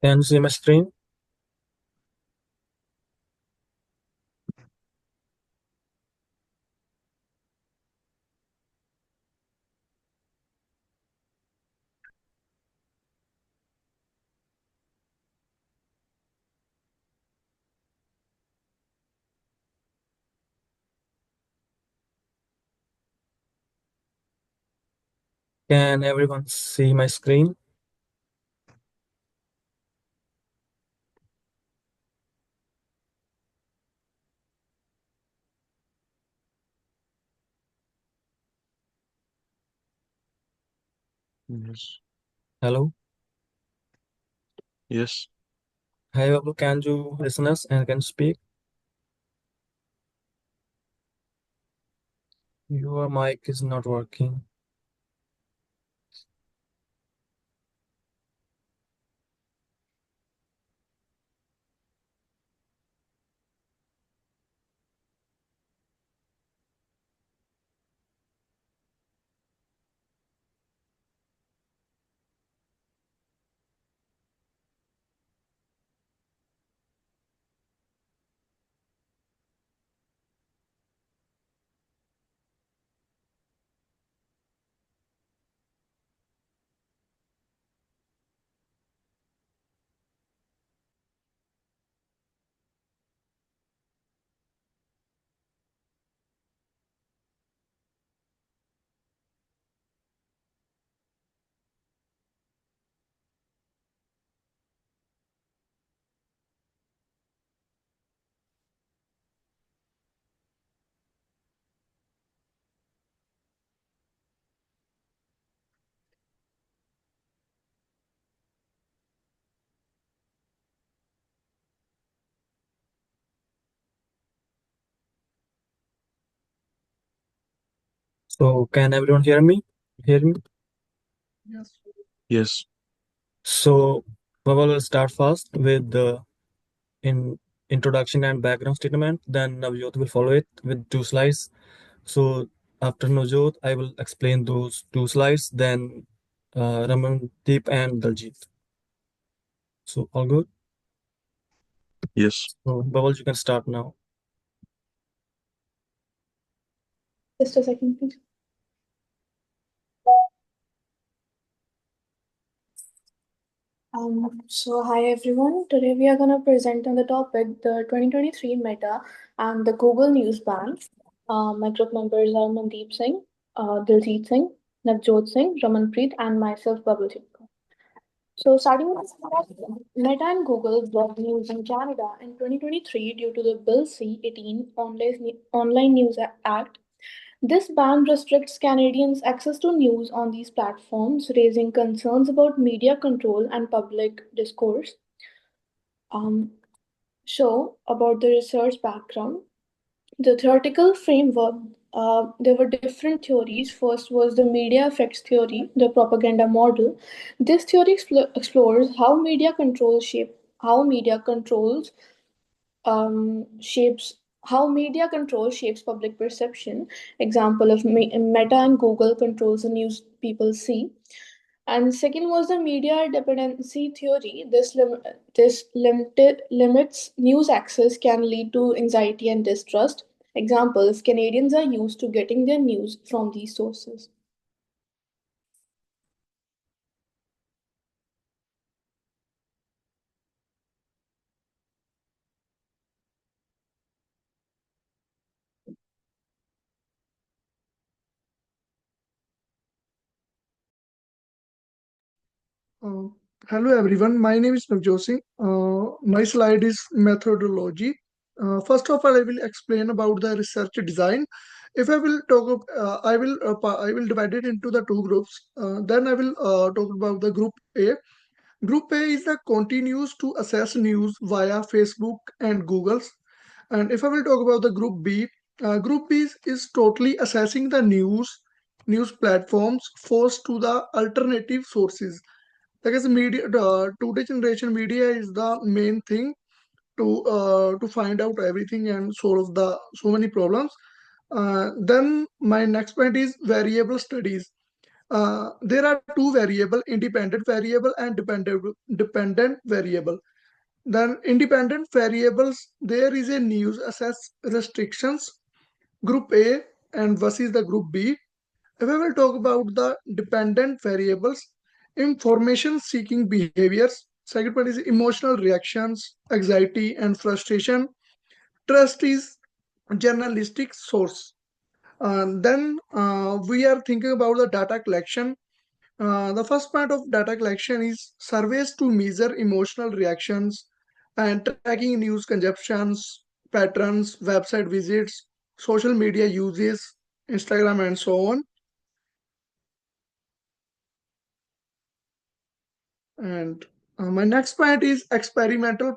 Can you see my screen? Can everyone see my screen? Yes. Hello? Yes. Hi, Babu. Can you listen us and can speak? Your mic is not working. So, can everyone hear me? Hear me? Yes. Yes. So, Babu will start first with the in introduction and background statement. Then Navjot will follow it with two slides. So, after Navjot, I will explain those two slides. Then Ramandeep and Daljit. So, all good. Yes. So, Bubbles, you can start now. Just a second, please. Hi everyone. Today we are going to present on the topic the 2023 Meta and the Google News Ban. My group members are Mandeep Singh, Diljit Singh, Navjot Singh, Ramanpreet, and myself, Babul Chinka. So, starting with Meta and Google blocked news in Canada in 2023 due to the Bill C-18 Online News Act. This ban restricts Canadians' access to news on these platforms, raising concerns about media control and public discourse. Um, about the research background, the theoretical framework, there were different theories. First was the media effects theory, the propaganda model. This theory explores how media controls shapes how media control shapes public perception. Example of Meta and Google controls the news people see. And second was the media dependency theory. This limits news access can lead to anxiety and distrust. Examples: Canadians are used to getting their news from these sources. Uh, Hello everyone, my name is Navjosi. My slide is methodology. First of all, I will explain about the research design. If I will talk, I will divide it into the two groups. Then I will talk about the group A. Group A is the continues to assess news via Facebook and Google's. And if I will talk about the group B is totally assessing the news platforms forced to the alternative sources. Because media, today generation media is the main thing to find out everything and solve the so many problems. Then my next point is variable studies. There are two variable, independent variable and dependent variable. Then independent variables, there is a news assess restrictions, group A and versus the group B. If I will talk about the dependent variables, information seeking behaviors. Second one is emotional reactions, anxiety and frustration. Trust is journalistic source. Then we are thinking about the data collection. The first part of data collection is surveys to measure emotional reactions and tracking news consumptions, patterns, website visits, social media uses, Instagram, and so on. And my next point is experimental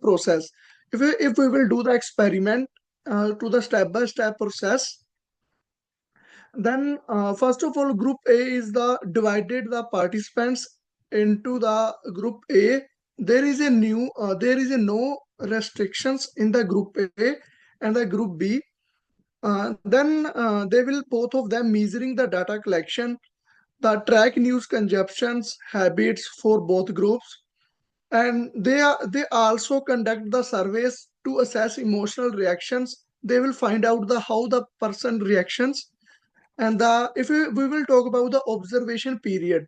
process. If we will do the experiment to the step-by-step process, then first of all, group A is the divided the participants into the group A. There is a no restrictions in the group A and the group B. Then they will both of them measuring the data collection, the track news consumptions habits for both groups, and they also conduct the surveys to assess emotional reactions. They will find out the how the person reactions. And the if we will talk about the observation period,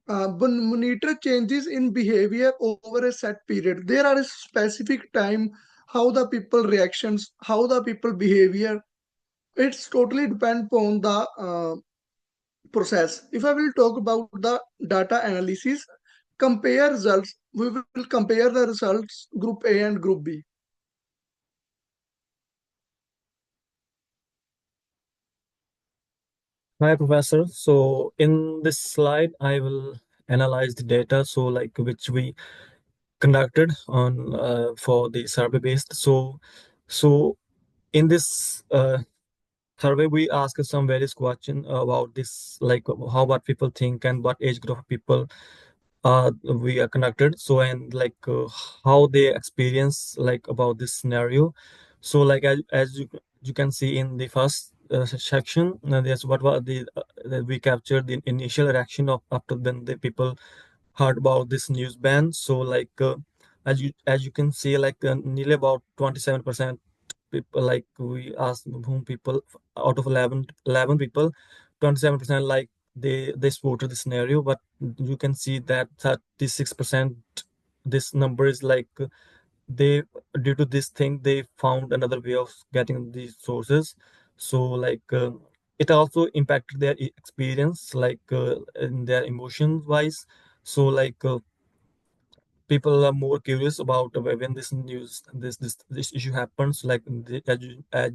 monitor changes in behavior over a set period. There are a specific time how the people reactions, how the people behavior. It's totally depend upon the process. If I will talk about the data analysis, compare results. We will compare the results group A and group B. Hi, Professor. So in this slide, I will analyze the data. So like which we conducted on for the survey based. So in this survey, we asked some various questions about this, like how what people think and what age group of people we are conducted. So and like how they experience like about this scenario. So like as you can see in the first section, there's what was the that we captured the initial reaction of after then the people heard about this news ban. So like as you can see, like nearly about 27% people, like we asked whom people out of 11 people, 27% like they supported the scenario. But you can see that 36%, this number is like they, due to this thing, they found another way of getting these sources. So like it also impacted their experience, like in their emotion wise. So like people are more curious about when this news this issue happens, like as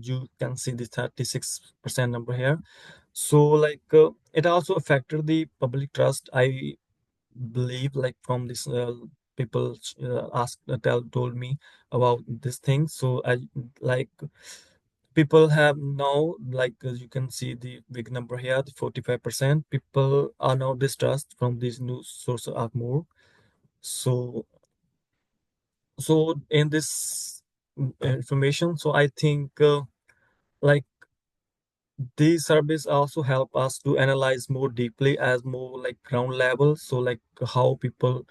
you can see the 36% number here. So like it also affected the public trust, I believe, like from this people asked told me about this thing. So I like people have now, like as you can see the big number here, the 45% people are now distrust from these news sources are more. So in this information, so I think like these surveys also help us to analyze more deeply as more like ground level. So like how people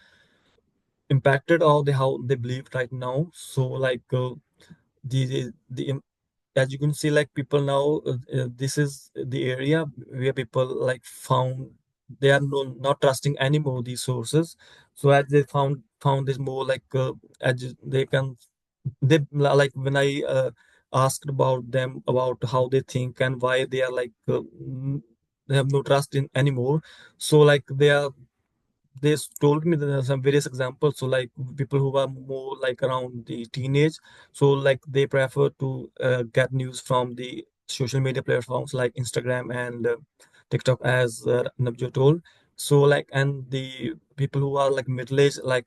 impacted or how they believe right now. So like the as you can see, like people now this is the area where people like found they are not trusting anymore these sources. So as they found this more like they can they like when I asked about them about how they think and why they are like they have no trust in anymore. So like they told me that there are some various examples. So like people who are more like around the teenage, so like they prefer to get news from the social media platforms like Instagram and TikTok, as Nabjo told. So like, and the people who are like middle age, like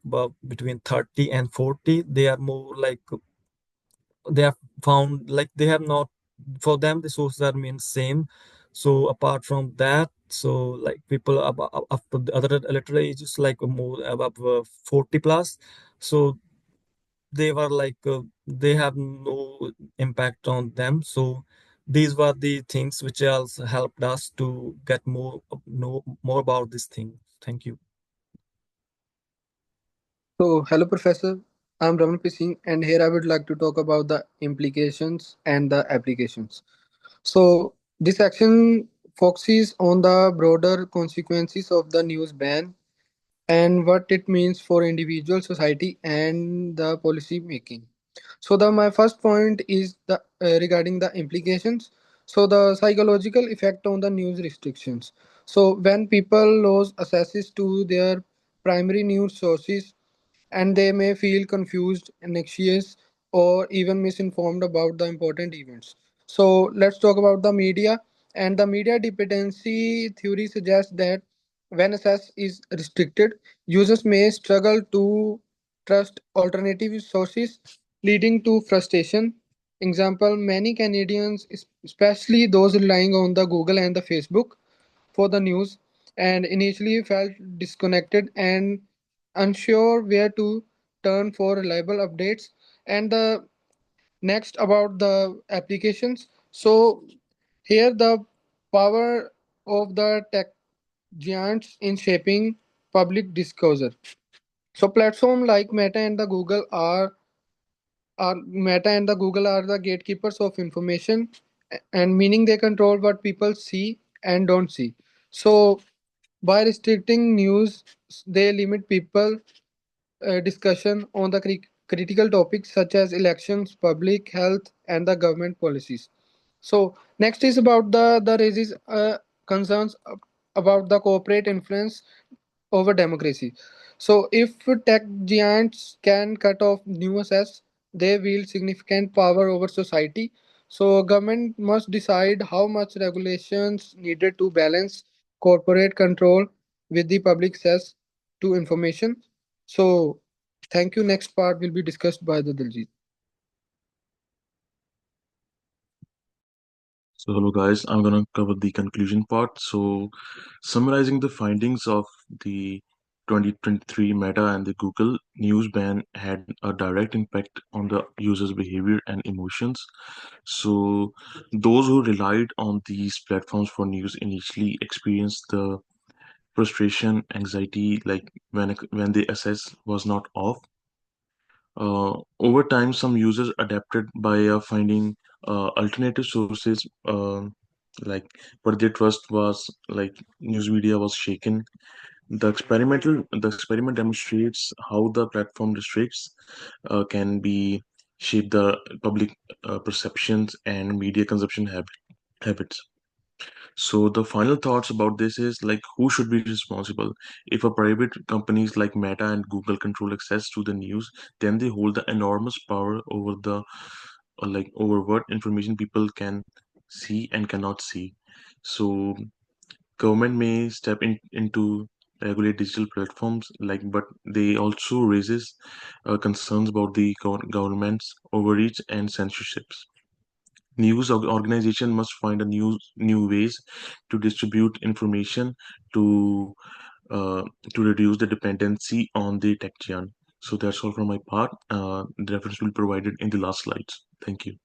between 30 and 40, they are more like they have found like they have not, for them the sources are mean same. So apart from that, so like people after the other electoral ages, like more above 40 plus, so they were like they have no impact on them. So these were the things which also helped us to get more know more about this thing. Thank you. So, hello, Professor. I'm Raman P. Singh, and here I would like to talk about the implications and the applications. So, this section focuses on the broader consequences of the news ban and what it means for individual society and the policy making. So the my first point is the regarding the implications. So the psychological effect on the news restrictions. So when people lose access to their primary news sources, and they may feel confused, anxious, or even misinformed about the important events. So let's talk about the media. And the media dependency theory suggests that when access is restricted, users may struggle to trust alternative sources, leading to frustration. Example, many Canadians, especially those relying on the Google and the Facebook for the news, and initially felt disconnected and unsure where to turn for reliable updates. And the next about the applications. So here the power of the tech giants in shaping public discourse. So platform like Meta and the Google are the gatekeepers of information, and meaning they control what people see and don't see. So by restricting news, they limit people discussion on the critical topics such as elections, public health, and the government policies. So next is about the raises concerns about the corporate influence over democracy. So if tech giants can cut off new access, they wield significant power over society. So government must decide how much regulations needed to balance corporate control with the public access to information. So thank you. Next part will be discussed by the Diljit. So, hello guys, I'm gonna cover the conclusion part. So, summarizing the findings of the 2023 Meta and the Google news ban had a direct impact on the users' behavior and emotions. So, those who relied on these platforms for news initially experienced the frustration, anxiety, like when the access was not off. Over time, some users adapted by finding alternative sources, like but their trust was like news media was shaken. The experiment demonstrates how the platform restricts can be shape the public perceptions and media consumption habits. So the final thoughts about this is like who should be responsible? If a private companies like Meta and Google control access to the news, then they hold the enormous power over the like over what information people can see and cannot see. So government may step into regulate digital platforms like but they also raises concerns about the government's overreach and censorships. News organization must find a new ways to distribute information to uh, to reduce the dependency on the tech giant. So that's all from my part. The reference will be provided in the last slides. Thank you.